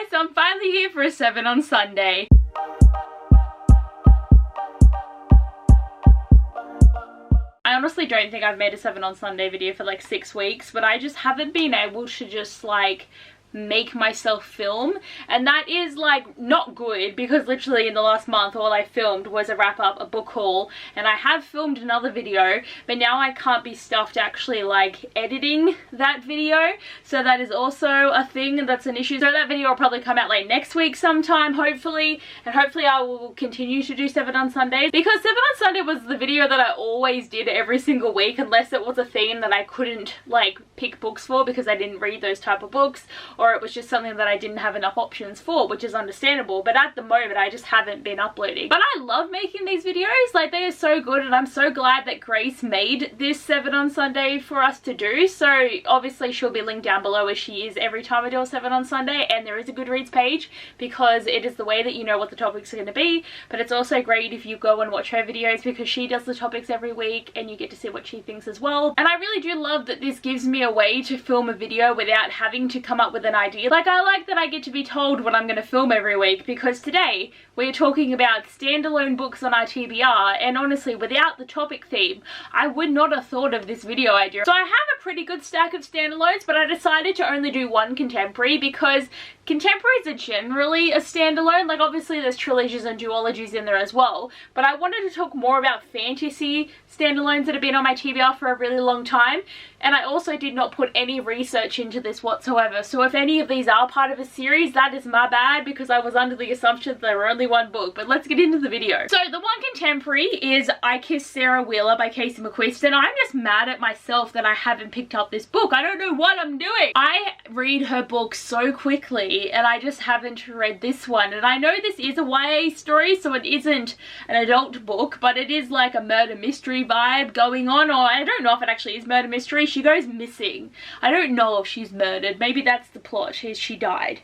so I'm finally here for a 7 on Sunday. I honestly don't think I've made a 7 on Sunday video for like 6 weeks, but I just haven't been able to just like make myself film, and that is like not good, because literally in the last month all I filmed was a wrap up, a book haul, and I have filmed another video, but now I can't be stuffed actually like editing that video, so that is also a thing that's an issue. So that video will probably come out like next week sometime, hopefully, and hopefully I will continue to do 7 on Sundays, because 7 on Sunday was the video that I always did every single week, unless it was a theme that I couldn't like pick books for because I didn't read those type of books, or it was just something that I didn't have enough options for, which is understandable. But at the moment I just haven't been uploading. But I love making these videos, like they are so good, and I'm so glad that Grace made this 7 on Sunday for us to do. So obviously she'll be linked down below, as she is every time I do a 7 on Sunday, and there is a Goodreads page, because it is the way that you know what the topics are going to be. But it's also great if you go and watch her videos, because she does the topics every week and you get to see what she thinks as well. And I really do love that this gives me a way to film a video without having to come up with an idea. Like, I like that I get to be told what I'm going to film every week, because today we're talking about standalone books on our TBR, and honestly without the topic theme I would not have thought of this video idea. So I have a pretty good stack of standalones, but I decided to only do one contemporary, because contemporaries are generally a standalone. Like obviously there's trilogies and duologies in there as well, but I wanted to talk more about fantasy standalones that have been on my TBR for a really long time. And I also did not put any research into this whatsoever, so if any of these are part of a series, that is my bad, because I was under the assumption that there were only one book. But let's get into the video. So the one contemporary is I Kissed Sarah Wheeler by Casey McQuist, and I'm just mad at myself that I haven't picked up this book. I don't know what I'm doing. I read her books so quickly, and I just haven't read this one. And I know this is a YA story, so it isn't an adult book, but it is like a murder mystery vibe going on, or I don't know if it actually is murder mystery. She goes missing. I don't know if she's murdered. Maybe that's the plot, is she died.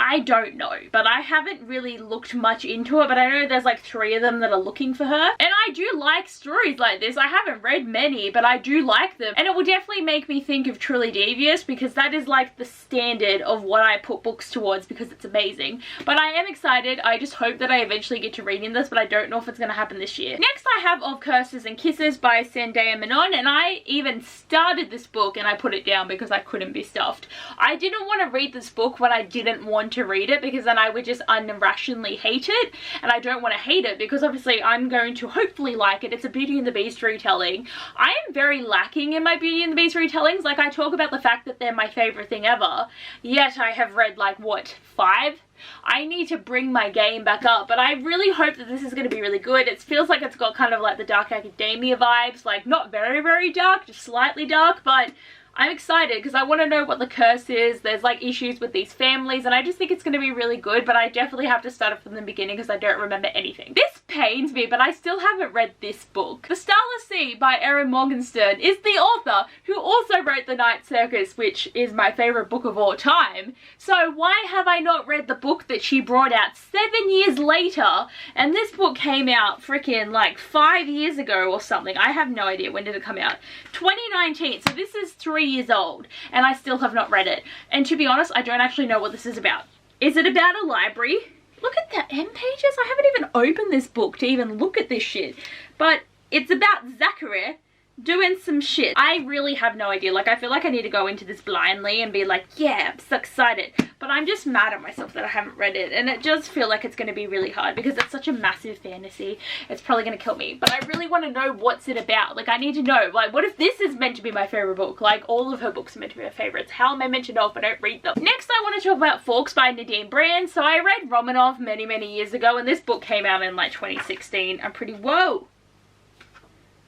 I don't know, but I haven't really looked much into it, but I know there's like 3 of them that are looking for her. And I do like stories like this. I haven't read many, but I do like them. And it will definitely make me think of Truly Devious, because that is like the standard of what I put books towards, because it's amazing. But I am excited. I just hope that I eventually get to reading this, but I don't know if it's going to happen this year. Next I have Of Curses and Kisses by Zendaya Manon, and I even started this book and I put it down because I couldn't be stuffed. I didn't want to read this book when I didn't want to read it, because then I would just unrationally hate it, and I don't want to hate it because obviously I'm going to hopefully like it. It's a Beauty and the Beast retelling. I am very lacking in my Beauty and the Beast retellings. Like, I talk about the fact that they're my favorite thing ever, yet I have read like what, 5? I need to bring my game back up, but I really hope that this is going to be really good. It feels like it's got kind of like the Dark Academia vibes, like not very, very dark, just slightly dark, but I'm excited because I want to know what the curse is. There's like issues with these families, and I just think it's going to be really good, but I definitely have to start it from the beginning because I don't remember anything. This pains me, but I still haven't read this book. The Starlight C by Erin Morgenstern is the author who also wrote The Night Circus, which is my favorite book of all time. So why have I not read the book that she brought out 7 years later? And this book came out freaking like 5 years ago or something. I have no idea. When did it come out? 2019. So this is 3 years old, and I still have not read it. And to be honest, I don't actually know what this is about. Is it about a library? Look at the end pages. I haven't even opened this book to even look at this shit. But it's about Zachary doing some shit. I really have no idea. Like, I feel like I need to go into this blindly and be like, yeah, I'm so excited. But I'm just mad at myself that I haven't read it. And it does feel like it's going to be really hard because it's such a massive fantasy. It's probably going to kill me. But I really want to know what's it about. Like, I need to know. Like, what if this is meant to be my favorite book? Like, all of her books are meant to be my favorites. How am I meant to know if I don't read them? Next, I want to talk about Forks by Nadine Brand. So I read Romanov many, many years ago. And this book came out in like 2016. I'm pretty, whoa.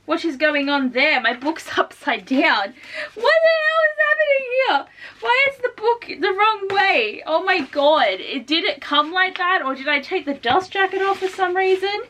What is going on there? My book's upside down. What the hell is happening here? Why is the book the wrong way? Oh my god. Did it come like that? Or did I take the dust jacket off for some reason?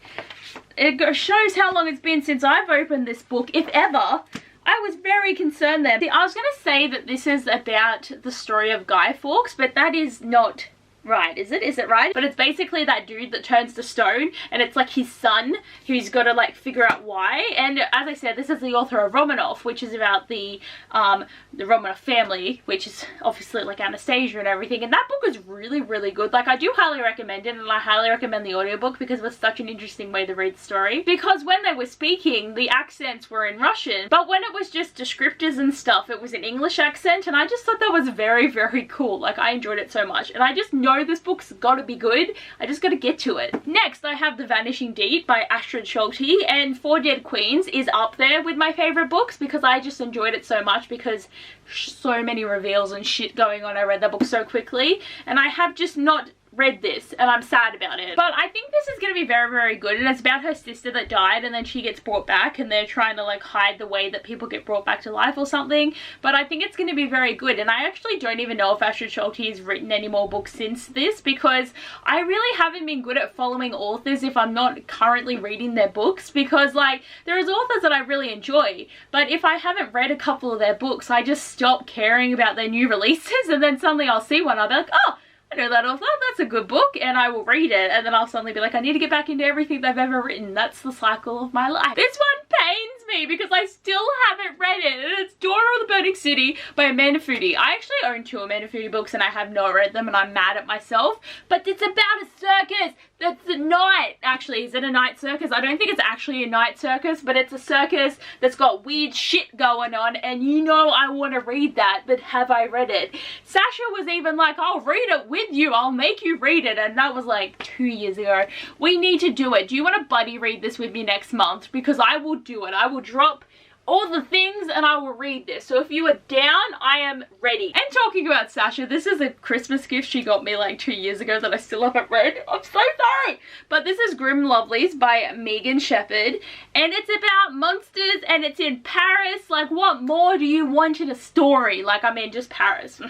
It shows how long it's been since I've opened this book, if ever. I was very concerned there. See, I was going to say that this is about the story of Guy Fawkes, but that is not right, is it right? But it's basically that dude that turns to stone, and it's like his son who's got to like figure out why. And as I said, this is the author of Romanov, which is about the Romanov family, which is obviously like Anastasia and everything. And that book is really, really good. Like, I do highly recommend it, and I highly recommend the audiobook because it was such an interesting way to read the story. Because when they were speaking, the accents were in Russian, but when it was just descriptors and stuff, it was an English accent, and I just thought that was very, very cool. Like, I enjoyed it so much, and I just know this book's gotta be good. I just gotta get to it. Next, I have The Vanishing Deed by Astrid Schulte, and Four Dead Queens is up there with my favorite books because I just enjoyed it so much because so many reveals and shit going on. I read that book so quickly, and I have just not read this, and I'm sad about it. But I think this is going to be very, very good, and it's about her sister that died and then she gets brought back, and they're trying to like hide the way that people get brought back to life or something. But I think it's going to be very good, and I actually don't even know if Astrid Schulte has written any more books since this, because I really haven't been good at following authors if I'm not currently reading their books, because like there is authors that I really enjoy, but if I haven't read a couple of their books, I just stop caring about their new releases, and then suddenly I'll see one, I'll be like, oh, I know that author, that's a good book, and I will read it, and then I'll suddenly be like, I need to get back into everything they've ever written. That's the cycle of my life. This one pains me because I still haven't read it, and it's Dora of the Burning City by Amanda Foody. I actually own 2 Amanda Foody books and I have not read them, and I'm mad at myself, but it's about a circus that's at night. Actually, is it a night circus? I don't think it's actually a night circus, but it's a circus that's got weird shit going on, and you know I want to read that, but have I read it? Sasha was even like, I'll read it with you, I'll make you read it, and that was like 2 years ago. We need to do it. Do you want to buddy read this with me next month? Because I will do it. I will drop all the things and I will read this. So if you are down, I am ready. And talking about Sasha, this is a Christmas gift she got me like 2 years ago that I still haven't read. I'm so sorry. But this is Grim Lovelies by Megan Shepherd, and it's about monsters and it's in Paris. Like, what more do you want in a story? Like, I mean, just Paris.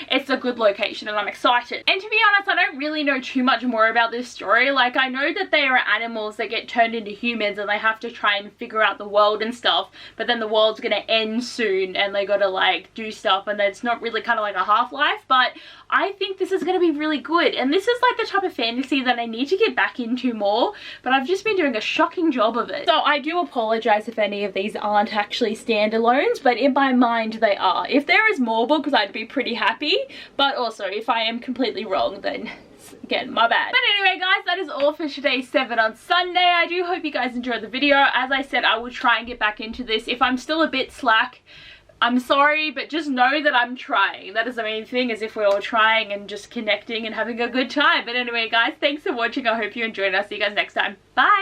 It's a good location and I'm excited. And to be honest, I don't really know too much more about this story. Like, I know that they are animals that get turned into humans and they have to try and figure out the world and stuff, but then the world's gonna end soon and they gotta like do stuff, and it's not really kind of like a half-life. But I think this is gonna be really good, and this is like the type of fantasy that I need to get back into more, but I've just been doing a shocking job of it. So I do apologize if any of these aren't actually standalones, but in my mind they are. If there is more books, I'd be pretty happy, but also if I am completely wrong, then again, my bad. But anyway guys, that is all for today's 7 on Sunday. I do hope you guys enjoyed the video. As I said, I will try and get back into this. If I'm still a bit slack, I'm sorry, but just know that I'm trying. That is the main thing, is if we're all trying and just connecting and having a good time. But anyway guys, thanks for watching. I hope you enjoyed, and I'll see you guys next time. Bye!